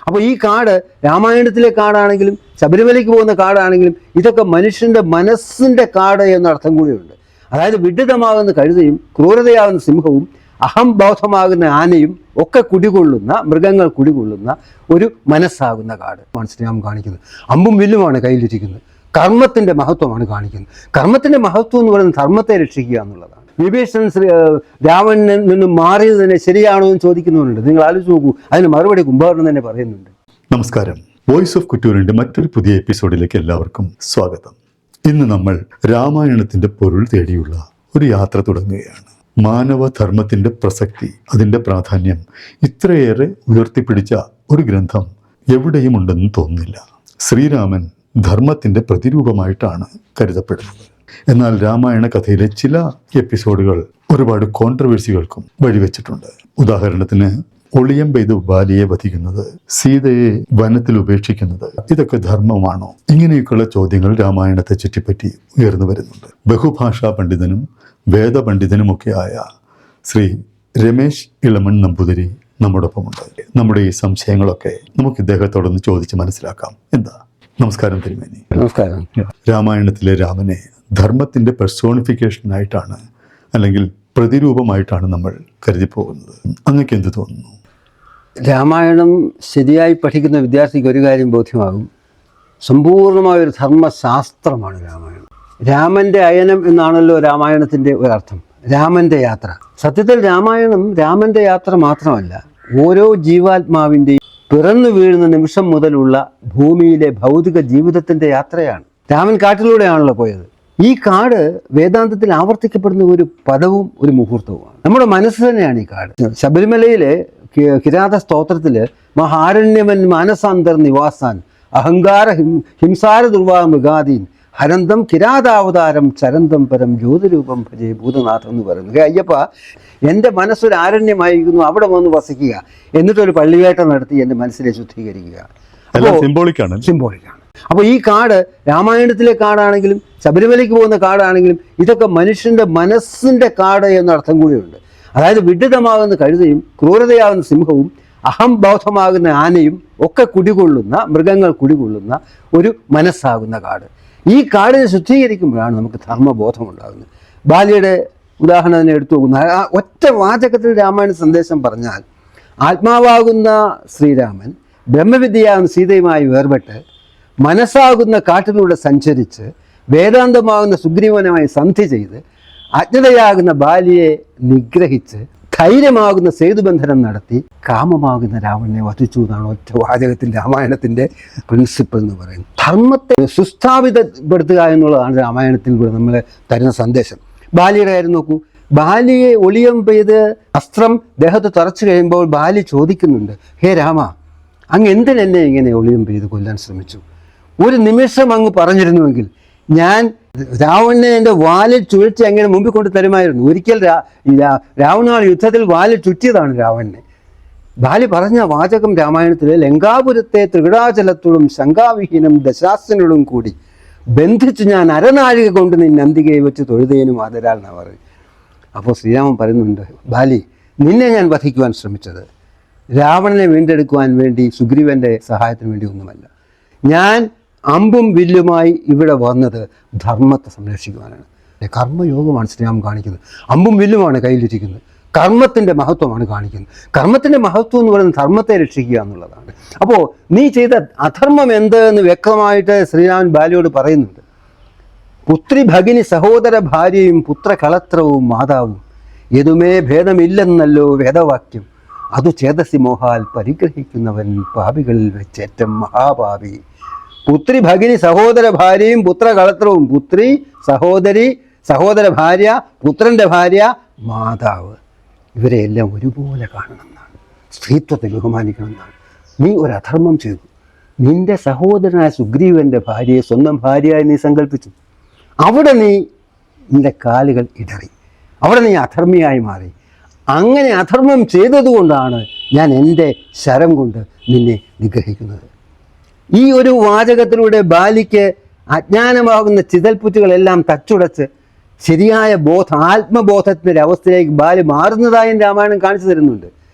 അപ്പോൾ ഈ കാട് രാമായണത്തിലെ കാടാണെങ്കിലും ശബരിമലയ്ക്ക് പോകുന്ന കാടാണെങ്കിലും ഇതൊക്കെ മനുഷ്യൻ്റെ മനസ്സിൻ്റെ കാട് എന്ന അർത്ഥം കൂടിയുണ്ട്. അതായത് വിഡിതമാകുന്ന കഴുതയും ക്രൂരതയാകുന്ന സിംഹവും അഹംബോധമാകുന്ന ആനയും ഒക്കെ കുടികൊള്ളുന്ന മൃഗങ്ങൾ കുടികൊള്ളുന്ന ഒരു മനസ്സാകുന്ന കാട് ശ്രീരാമൻ കാണിക്കുന്നത്. അമ്പും വില്ലുമാണ് കയ്യിലിരിക്കുന്നത്. കർമ്മത്തിൻ്റെ മഹത്വമാണ് കാണിക്കുന്നത്. കർമ്മത്തിൻ്റെ മഹത്വം എന്ന് പറയുന്നത് ധർമ്മത്തെ രക്ഷിക്കുക എന്നുള്ളതാണ്. വിഭീഷണൻ രാവണനിൽ നിന്നും മാറിയത് തന്നെ ശരിയാണോ എന്ന് ചോദിക്കുന്നുണ്ട്. നിങ്ങൾ ആലോചിച്ച് നോക്കൂ, അതിന് മറുപടി കുംഭകർണൻ തന്നെ പറയുന്നുണ്ട്. നമസ്കാരം. വോയിസ് ഓഫ് കുറ്റൂരിന്റെ മറ്റൊരു പുതിയ എപ്പിസോഡിലേക്ക് എല്ലാവർക്കും സ്വാഗതം. ഇന്ന് നമ്മൾ രാമായണത്തിന്റെ പൊരുൾ തേടിയുള്ള ഒരു യാത്ര തുടങ്ങുകയാണ്. മാനവധർമ്മത്തിന്റെ പ്രസക്തി, അതിന്റെ പ്രാധാന്യം ഇത്രയേറെ ഉയർത്തിപ്പിടിച്ച ഒരു ഗ്രന്ഥം എവിടെയും ഉണ്ടെന്ന് തോന്നുന്നില്ല. ശ്രീരാമൻ ധർമ്മത്തിന്റെ പ്രതിരൂപമായിട്ടാണ് കരുതപ്പെടുന്നത്. എന്നാൽ രാമായണ കഥയിലെ ചില എപ്പിസോഡുകൾ ഒരുപാട് കോൺട്രവേഴ്സികൾക്കും വഴിവെച്ചിട്ടുണ്ട്. ഉദാഹരണത്തിന് ഒളിയം പെയ്ത് ബാലിയെ വധിക്കുന്നത്, സീതയെ വനത്തിൽ ഉപേക്ഷിക്കുന്നത്, ഇതൊക്കെ ധർമ്മമാണോ? ഇങ്ങനെയൊക്കെയുള്ള ചോദ്യങ്ങൾ രാമായണത്തെ ചുറ്റിപ്പറ്റി ഉയർന്നു വരുന്നുണ്ട്. ബഹുഭാഷാ പണ്ഡിതനും വേദപണ്ഡിതനുമൊക്കെ ആയ ശ്രീ രമേശ് ഇളമൺ നമ്പൂതിരി നമ്മോടൊപ്പമുണ്ട്. നമ്മുടെ ഈ സംശയങ്ങളൊക്കെ നമുക്ക് ഇദ്ദേഹത്തോടൊന്ന് ചോദിച്ച് മനസ്സിലാക്കാം. എന്താ? നമസ്കാരം തിരുമേനി. നമസ്കാരം. രാമായണത്തിലെ രാമനെ ധർമ്മത്തിന്റെ പെർസോണിഫിക്കേഷനായിട്ടാണ് അല്ലെങ്കിൽ പ്രതിരൂപമായിട്ടാണ് നമ്മൾ കരുതിപ്പോകുന്നത്. അങ്ങക്ക് എന്ത് തോന്നുന്നു? രാമായണം ശരിയായി പഠിക്കുന്ന വിദ്യാർത്ഥിക്ക് ഒരു കാര്യം ബോധ്യമാകും. സമ്പൂർണമായൊരു ധർമ്മശാസ്ത്രമാണ് രാമായണം. രാമൻ്റെ അയനം എന്നാണല്ലോ രാമായണത്തിൻ്റെ ഒരർത്ഥം. രാമൻ്റെ യാത്ര. സത്യത്തിൽ രാമായണം രാമൻ്റെ യാത്ര മാത്രമല്ല, ഓരോ ജീവാത്മാവിൻ്റെയും പിറന്നു വീഴുന്ന നിമിഷം മുതലുള്ള ഭൂമിയിലെ ഭൗതിക ജീവിതത്തിൻ്റെ യാത്രയാണ്. രാമൻ കാട്ടിലൂടെയാണല്ലോ പോയത്. ഈ കാട് വേദാന്തത്തിൽ ആവർത്തിക്കപ്പെടുന്ന ഒരു പദവും ഒരു മുഹൂർത്തവുമാണ്. നമ്മുടെ മനസ്സ് തന്നെയാണ് ഈ കാട്. ശബരിമലയിലെ കിരാത സ്തോത്രത്തിൽ മഹാരണ്യമൻ മാനസാന്തർ നിവാസാൻ അഹങ്കാര ഹിംസാര ദുർവാ മൃഗാദീൻ ഹരന്തം കിരാതാവതാരം ചരന്തം പരം ജ്യോതിരൂപം ഭജേ ഭൂതനാഥം എന്ന് പറയുന്നു. അയ്യപ്പ, എൻ്റെ മനസ്സൊരു ആരണ്യമായിരിക്കുന്നു, അവിടെ വന്ന് വസിക്കുക, എന്നിട്ടൊരു പള്ളിവേട്ട നടത്തി എൻ്റെ മനസ്സിനെ ശുദ്ധീകരിക്കുക. സിംബോളിക്കാണ്. അപ്പോൾ ഈ കാട് രാമായണത്തിലെ കാടാണെങ്കിലും ശബരിമലയ്ക്ക് പോകുന്ന കാടാണെങ്കിലും ഇതൊക്കെ മനുഷ്യൻ്റെ മനസ്സിൻ്റെ കാട് എന്ന അർത്ഥം കൂടിയുണ്ട്. അതായത് വിഡിതമാകുന്ന കഴുതയും ക്രൂരതയാകുന്ന സിംഹവും അഹംബോധമാകുന്ന ആനയും ഒക്കെ കുടികൊള്ളുന്ന മൃഗങ്ങൾ കുടികൊള്ളുന്ന ഒരു മനസ്സാകുന്ന കാട്. ഈ കാടിനെ ശുദ്ധീകരിക്കുമ്പോഴാണ് നമുക്ക് ധർമ്മബോധം ഉണ്ടാകുന്നത്. ബാലിയുടെ ഉദാഹരണം തന്നെ എടുത്തു നോക്കുന്ന ആ ഒറ്റ വാചകത്തിൽ രാമായണ സന്ദേശം പറഞ്ഞാൽ, ആത്മാവാകുന്ന ശ്രീരാമൻ ബ്രഹ്മവിദ്യയാകുന്ന സീതയുമായി വേർപെട്ട് മനസ്സാകുന്ന കാട്ടിലൂടെ സഞ്ചരിച്ച് വേദാന്തമാകുന്ന സുഗ്രീവനുമായി സന്ധി ചെയ്ത് അജ്ഞതയാകുന്ന ബാലിയെ നിഗ്രഹിച്ച് ധൈര്യമാകുന്ന സേതുബന്ധനം നടത്തി കാമമാകുന്ന രാവണനെ വധിച്ചു എന്നാണ് ഒറ്റ വാചകത്തിൽ രാമായണത്തിൻ്റെ പ്രിൻസിപ്പിൾ എന്ന് പറയുന്നത്. ധർമ്മത്തെ സുസ്ഥാപിതപ്പെടുത്തുക എന്നുള്ളതാണ് രാമായണത്തിൽ കൂടെ നമ്മൾ തരുന്ന സന്ദേശം. ബാലിയുടെ കാര്യം നോക്കൂ. ബാലിയെ ഒളിയം പെയ്ത് അസ്ത്രം ദേഹത്ത് തറച്ചു കഴിയുമ്പോൾ ബാലി ചോദിക്കുന്നുണ്ട്, ഹേ രാമ, അങ്ങ് എന്തിനെന്നെ ഇങ്ങനെ ഒളിയം പെയ്ത് കൊല്ലാൻ ശ്രമിച്ചു? ഒരു നിമിഷം അങ്ങ് പറഞ്ഞിരുന്നുവെങ്കിൽ ഞാൻ രാവണനെ എൻ്റെ വാലിൽ ചുഴറ്റി അങ്ങനെ മുമ്പിൽ കൊണ്ട് തരുമായിരുന്നു. ഒരിക്കൽ രാവണാൾ യുദ്ധത്തിൽ വാലിൽ ചുറ്റിയതാണ് രാവണനെ. ബാലി പറഞ്ഞ വാചകം രാമായണത്തിലെ ലങ്കാപുരത്തെ ത്രികടാചലത്തോടും ശങ്കാവിഹീനം ദശാസ്ത്രനോടും കൂടി ബന്ധിച്ചു ഞാൻ അരനാഴിക കൊണ്ട് നിന്നെ അന്തികയെ വെച്ച് തൊഴുതേനും ആദരാൽ എന്നാണ് പറയും. അപ്പോൾ ശ്രീരാമൻ പറയുന്നുണ്ട്, ബാലി, നിന്നെ ഞാൻ വധിക്കുവാൻ ശ്രമിച്ചത് രാവണനെ വീണ്ടെടുക്കുവാൻ വേണ്ടി സുഗ്രീവൻ്റെ സഹായത്തിന് വേണ്ടി ഒന്നുമല്ല. ഞാൻ അമ്പും വില്ലുമായി ഇവിടെ വന്നത് ധർമ്മത്തെ സംരക്ഷിക്കുവാനാണ്. കർമ്മയോഗമാണ് ശ്രീരാമൻ കാണിക്കുന്നത്. അമ്പും വില്ലുമാണ് കയ്യിലിരിക്കുന്നത്. കർമ്മത്തിൻ്റെ മഹത്വമാണ് കാണിക്കുന്നത്. കർമ്മത്തിൻ്റെ മഹത്വം എന്ന് പറയുന്നത് ധർമ്മത്തെ രക്ഷിക്കുക എന്നുള്ളതാണ്. അപ്പോൾ നീ ചെയ്ത അധർമ്മം എന്ത് എന്ന് വ്യക്തമായിട്ട് ശ്രീരാമൻ ബാലിയോട് പറയുന്നുണ്ട്. പുത്രി ഭഗിനി സഹോദര ഭാര്യയും പുത്രകളത്രവും മാതാവും ഏതുമേ ഭേദമില്ലെന്നല്ലോ വേദവാക്യം. അതു ചേതസി മോഹാൽ പരിഗ്രഹിക്കുന്നവൻ പാപികളിൽ വെച്ചേറ്റം മഹാപാപി. പുത്രി ഭഗിനി സഹോദര ഭാര്യയും പുത്രകളത്രവും, പുത്രി സഹോദരി സഹോദര ഭാര്യ പുത്രൻ്റെ ഭാര്യ മാതാവ്, ഇവരെയെല്ലാം ഒരുപോലെ കാണണം എന്നാണ്. സ്ത്രീത്വത്തെ ബഹുമാനിക്കണം എന്നാണ്. നീ ഒരു അധർമ്മം ചെയ്തു. നിന്റെ സഹോദരനായ സുഗ്രീവൻ്റെ ഭാര്യയെ സ്വന്തം ഭാര്യയായി നീ സങ്കല്പിച്ചു. അവിടെ നിന്റെ കാലുകൾ ഇടറി. അവിടെ നീ അധർമ്മിയായി മാറി. അങ്ങനെ അധർമ്മം ചെയ്തതുകൊണ്ടാണ് ഞാൻ എൻ്റെ ശരം കൊണ്ട് നിന്നെ നിഗ്രഹിക്കുന്നത്. ഈ ഒരു വാചകത്തിലൂടെ ബാലിക്ക് അജ്ഞാനമാകുന്ന ചിതൽപുറ്റുകളെല്ലാം തച്ചുടച്ച് ശരിയായ ആത്മബോധത്തിൻ്റെ ഒരവസ്ഥയിലേക്ക് ബാലി മാറുന്നതായും രാമായണം കാണിച്ചു തരുന്നുണ്ട്.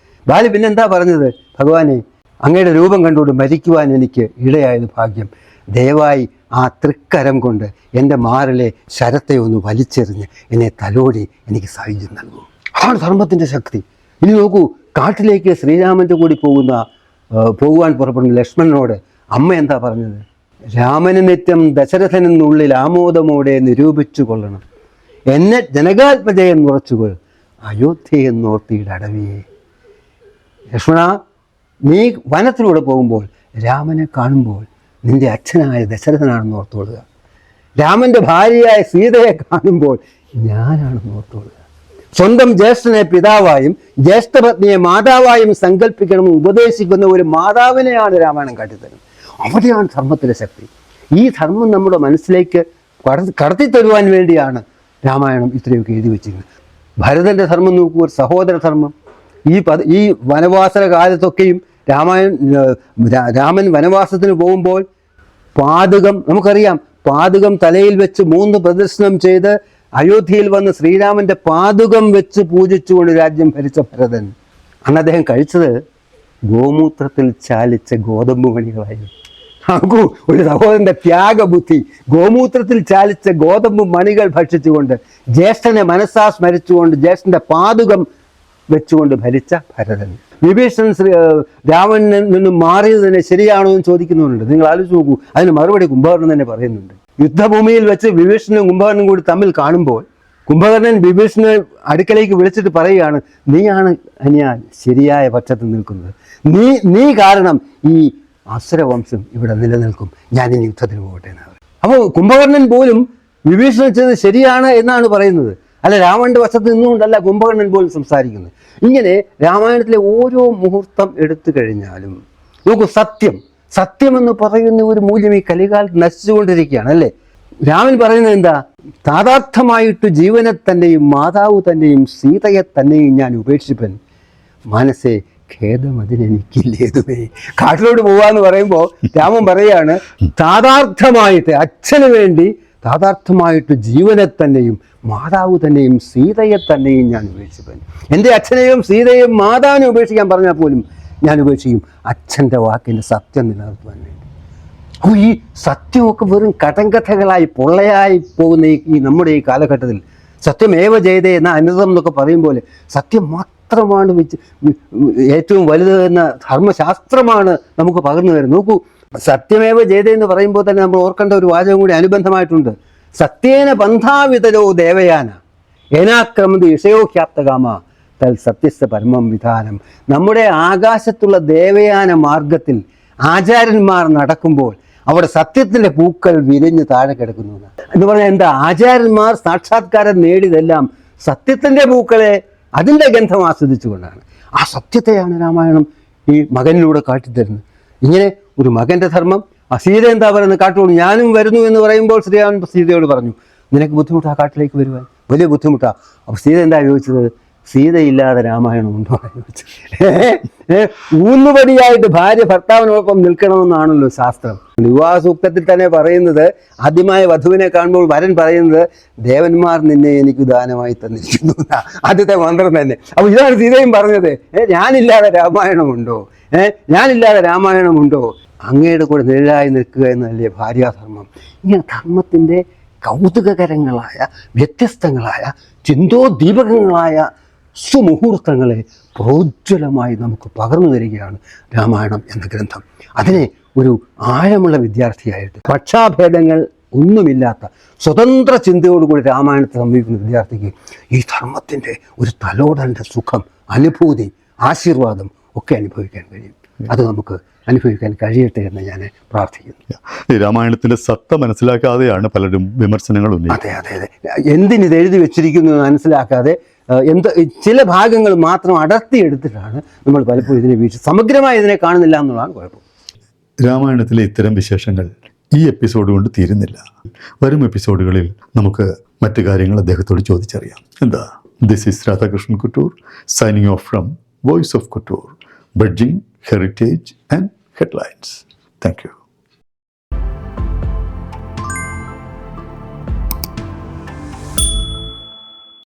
ബാലി പിന്നെന്താ പറഞ്ഞത്? ഭഗവാനെ, അങ്ങയുടെ രൂപം കണ്ടുകൊണ്ട് മരിക്കുവാൻ എനിക്ക് ഇടയായത് ഭാഗ്യം. ദയവായി ആ തൃക്കരം കൊണ്ട് എൻ്റെ മാറിലെ ശരത്തെ ഒന്ന് വലിച്ചെറിഞ്ഞ് എന്നെ തലോടി എനിക്ക് സായുജ്യം നൽകൂ. അതാണ് ധർമ്മത്തിൻ്റെ ശക്തി. ഇനി നോക്കൂ, കാട്ടിലേക്ക് ശ്രീരാമൻ്റെ കൂടി പോകുവാൻ പുറപ്പെടുന്ന ലക്ഷ്മണനോട് അമ്മ എന്താ പറഞ്ഞത്? രാമന് നിത്യം ദശരഥനെന്നുള്ളിൽ ആമോദമോടെ നിരൂപിച്ചു കൊള്ളണം. എന്നെ ജനകാത്മജയം ഉറച്ചുകൊൾ, അയോധ്യയെന്നോർത്തിയുടെ അടവിയെ. ലക്ഷ്മണ, നീ വനത്തിലൂടെ പോകുമ്പോൾ രാമനെ കാണുമ്പോൾ നിന്റെ അച്ഛനായ ദശരഥനാണെന്ന് ഓർത്തുകൊള്ളുക. രാമൻ്റെ ഭാര്യയായ സീതയെ കാണുമ്പോൾ ഞാനാണെന്ന് ഓർത്തുകൊള്ളുക. സ്വന്തം ജ്യേഷ്ഠനെ പിതാവായും ജ്യേഷ്ഠപത്നിയെ മാതാവായും സങ്കല്പിക്കണമെന്ന് ഉപദേശിക്കുന്ന ഒരു മാതാവിനെയാണ് രാമായണം കാട്ടിത്തരുന്നത്. അവിടെയാണ് ധർമ്മത്തിൻ്റെ ശക്തി. ഈ ധർമ്മം നമ്മുടെ മനസ്സിലേക്ക് കടത്തിത്തരുവാൻ വേണ്ടിയാണ് രാമായണം ഇത്രയൊക്കെ എഴുതി വെച്ചിരിക്കുന്നത്. ഭരതൻ്റെ ധർമ്മം നോക്കൂ, ഒരു സഹോദര ധർമ്മം. ഈ വനവാസ കാലത്തൊക്കെയും രാമൻ വനവാസത്തിന് പോകുമ്പോൾ പാദകം, നമുക്കറിയാം, പാദകം തലയിൽ വെച്ച് 3 പ്രദർശനം ചെയ്ത് അയോധ്യയിൽ വന്ന് ശ്രീരാമൻ്റെ പാദകം വെച്ച് പൂജിച്ചുകൊണ്ട് രാജ്യം ഭരിച്ച ഭരതൻ. അന്ന് അദ്ദേഹം കഴിച്ചത് ഗോമൂത്രത്തിൽ ചാലിച്ച ഗോതമ്പ് മണികളായിരുന്നു. നോക്കൂ, ഒരു സഹോദരൻ്റെ ത്യാഗബുദ്ധി. ഗോമൂത്രത്തിൽ ചാലിച്ച ഗോതമ്പ് മണികൾ ഭക്ഷിച്ചുകൊണ്ട് ജ്യേഷ്ഠനെ മനസ്സാ സ്മരിച്ചുകൊണ്ട് ജ്യേഷ്ഠൻ്റെ പാദകം വെച്ചുകൊണ്ട് ഭരിച്ച ഭരതൻ. വിഭീഷണൻ രാവണനിൽ നിന്നും മാറിയത് തന്നെ ശരിയാണോ എന്ന് ചോദിക്കുന്നുണ്ട്. നിങ്ങൾ ആലോചിച്ച് നോക്കൂ, അതിന് മറുപടി കുംഭകർണൻ തന്നെ പറയുന്നുണ്ട്. യുദ്ധഭൂമിയിൽ വെച്ച് വിഭീഷണനും കുംഭകർണനും കൂടി തമ്മിൽ കാണുമ്പോൾ കുംഭകർണൻ വിഭീഷണനെ അടുക്കലേക്ക് വിളിച്ചിട്ട് പറയുകയാണ്, നീയാണ് ഞാൻ ശരിയായ പക്ഷത്ത് നിൽക്കുന്നത്, നീ കാരണം ഈ അസുരവംശം ഇവിടെ നിലനിൽക്കും, ഞാനിനി യുദ്ധത്തിന് പോകട്ടെ എന്നാണ്. അപ്പോൾ കുംഭകർണൻ പോലും വിഭീഷണൻ ചെയ്തത് ശരിയാണ് എന്നാണ് പറയുന്നത്. അല്ല, രാവണന്റെ വശത്ത് നിന്നുകൊണ്ടല്ല കുംഭകർണൻ പോലും സംസാരിക്കുന്നത്. ഇങ്ങനെ രാമായണത്തിലെ ഓരോ മുഹൂർത്തം എടുത്തു കഴിഞ്ഞാലും നോക്കൂ, സത്യമെന്ന് പറയുന്ന ഒരു മൂല്യം ഈ കലികാലത്ത് നശിച്ചുകൊണ്ടിരിക്കുകയാണ് അല്ലേ. രാമൻ പറയുന്നത് എന്താ? താതാർത്ഥമായിട്ട് ജീവനെ തന്നെയും മാതാവ് തന്നെയും സീതയെ തന്നെയും ഞാൻ ഉപേക്ഷിപ്പൻ, മനസ്സേ ഖേദം അതിനെനിക്കില്ലേതുമേ. കാട്ടിലോട്ട് പോവാന്ന് പറയുമ്പോൾ രാമൻ പറയാണ്, താതാർത്ഥമായിട്ട് അച്ഛന് വേണ്ടി താതാർത്ഥമായിട്ട് ജീവനെ തന്നെയും മാതാവ് തന്നെയും സീതയെ തന്നെയും ഞാൻ ഉപേക്ഷിപ്പൻ. എൻ്റെ അച്ഛനെയും സീതയെയും മാതാവിനെ ഉപേക്ഷിക്കാൻ പറഞ്ഞാൽ പോലും ഞാൻ ഉപേക്ഷിക്കും, അച്ഛൻ്റെ വാക്കിൻ്റെ സത്യം നിലനിർത്തുവാൻ വേണ്ടി. അപ്പോൾ ഈ സത്യമൊക്കെ വെറും കടങ്കഥകളായി പൊള്ളയായി പോകുന്ന ഈ നമ്മുടെ ഈ കാലഘട്ടത്തിൽ സത്യമേവ ജയതേ എന്ന അനൃതം എന്നൊക്കെ പറയും പോലെ സത്യം മാത്രമാണ് ഏറ്റവും വലുത് എന്ന ധർമ്മശാസ്ത്രമാണ് നമുക്ക് പകർന്നു വരുന്നത്. നോക്കൂ, സത്യമേവ ജയതേ എന്ന് പറയുമ്പോൾ തന്നെ നമ്മൾ ഓർക്കേണ്ട ഒരു വാചകം കൂടി അനുബന്ധമായിട്ടുണ്ട്. സത്യേന ബന്ധാവിതരോ ദേവയാന ഏനാക്രമതി വിഷയോഖ്യാപ്തകാമ തൽ സത്യസ്ഥ പരമം വിധാനം. നമ്മുടെ ആകാശത്തുള്ള ദേവയാന മാർഗത്തിൽ ആചാര്യന്മാർ നടക്കുമ്പോൾ അവിടെ സത്യത്തിൻ്റെ പൂക്കൾ വിരിഞ്ഞ് താഴെ കിടക്കുന്നു എന്ന് പറഞ്ഞാൽ എന്താ? ആചാര്യന്മാർ സാക്ഷാത്കാരം നേടിയതെല്ലാം സത്യത്തിൻ്റെ പൂക്കളെ അതിൻ്റെ ഗന്ധം ആസ്വദിച്ചുകൊണ്ടാണ്. ആ സത്യത്തെയാണ് രാമായണം ഈ മകനിലൂടെ കാട്ടിത്തരുന്നത്. ഇങ്ങനെ ഒരു മകൻ്റെ ധർമ്മം. സീത എന്താ പറയുന്നത്? കാട്ടിലോട് ഞാനും വരുന്നു എന്ന് പറയുമ്പോൾ ശ്രീരാമൻ സീതയോട് പറഞ്ഞു, നിനക്ക് ബുദ്ധിമുട്ടാ കാട്ടിലേക്ക് വരുവാൻ? വലിയ ബുദ്ധിമുട്ടാ. അപ്പോൾ സീത എന്താ ചോദിച്ചത്? സീതയില്ലാതെ രാമായണം ഉണ്ടോ എന്ന് ചോദിച്ചു. ഊന്നുപടിയായിട്ട് ഭാര്യ ഭർത്താവിനോടൊപ്പം നിൽക്കണമെന്നാണല്ലോ ശാസ്ത്രം. വിവാഹ സൂക്തത്തിൽ തന്നെ പറയുന്നത്, ആദ്യമായ വധുവിനെ കാണുമ്പോൾ വരൻ പറയുന്നത്, ദേവന്മാർ നിന്നെ എനിക്ക് ദാനമായി തന്നിരിക്കുന്നു, ആദ്യത്തെ മന്ത്രം തന്നെ. അപ്പോൾ ഇതാണ് സീതയും പറഞ്ഞത്, ഞാനില്ലാതെ രാമായണമുണ്ടോ? ഞാനില്ലാതെ രാമായണമുണ്ടോ? അങ്ങയുടെ കൂടെ നിഴലായി നിൽക്കുക എന്നല്ലേ ഭാര്യാധർമ്മം. ഇങ്ങനെ ധർമ്മത്തിൻ്റെ കൗതുകകരങ്ങളായ വ്യത്യസ്തങ്ങളായ ചിന്തോദ്ദീപകങ്ങളായ സുമുഹൂർത്തങ്ങളെ പ്രോജ്വലമായി നമുക്ക് പകർന്നു തരികയാണ് രാമായണം എന്ന ഗ്രന്ഥം. അതിനെ ഒരു ആഴമുള്ള വിദ്യാർത്ഥിയായിട്ട് പക്ഷാഭേദങ്ങൾ ഒന്നുമില്ലാത്ത സ്വതന്ത്ര ചിന്തയോടുകൂടി രാമായണത്തെ സമീപിക്കുന്ന വിദ്യാർത്ഥിക്ക് ഈ ധർമ്മത്തിൻ്റെ ഒരു തലോടലിൻ്റെ സുഖം, അനുഭൂതി, ആശീർവാദം ഒക്കെ അനുഭവിക്കാൻ കഴിയും. അത് നമുക്ക് അനുഭവിക്കാൻ കഴിയട്ടെ എന്ന് ഞാൻ പ്രാർത്ഥിക്കുന്നു. രാമായണത്തിൻ്റെ സത്ത മനസ്സിലാക്കാതെയാണ് പലരും വിമർശനങ്ങൾ ഉന്നയിക്കുന്നത്. അതെ അതെ അതെ, എന്തിനിത് എഴുതി വെച്ചിരിക്കുന്നു എന്ന് മനസ്സിലാക്കാതെ ചില ഭാഗങ്ങൾ മാത്രം അടർത്തിയെടുത്തിട്ടാണ് നമ്മൾ പലപ്പോഴും ഇതിനെ വീക്ഷിച്ച് സമഗ്രമായി ഇതിനെ കാണുന്നില്ല എന്നുള്ളതാണ് കുഴപ്പം. രാമായണത്തിലെ ഇത്തരം വിശേഷങ്ങൾ ഈ എപ്പിസോഡ് കൊണ്ട് തീരുന്നില്ല. വരും എപ്പിസോഡുകളിൽ നമുക്ക് മറ്റു കാര്യങ്ങൾ അദ്ദേഹത്തോട് ചോദിച്ചറിയാം. എന്താ? This is Radhakrishnan Kuttoor signing off from voice of Kuttoor, bridging heritage and headlines. Thank you.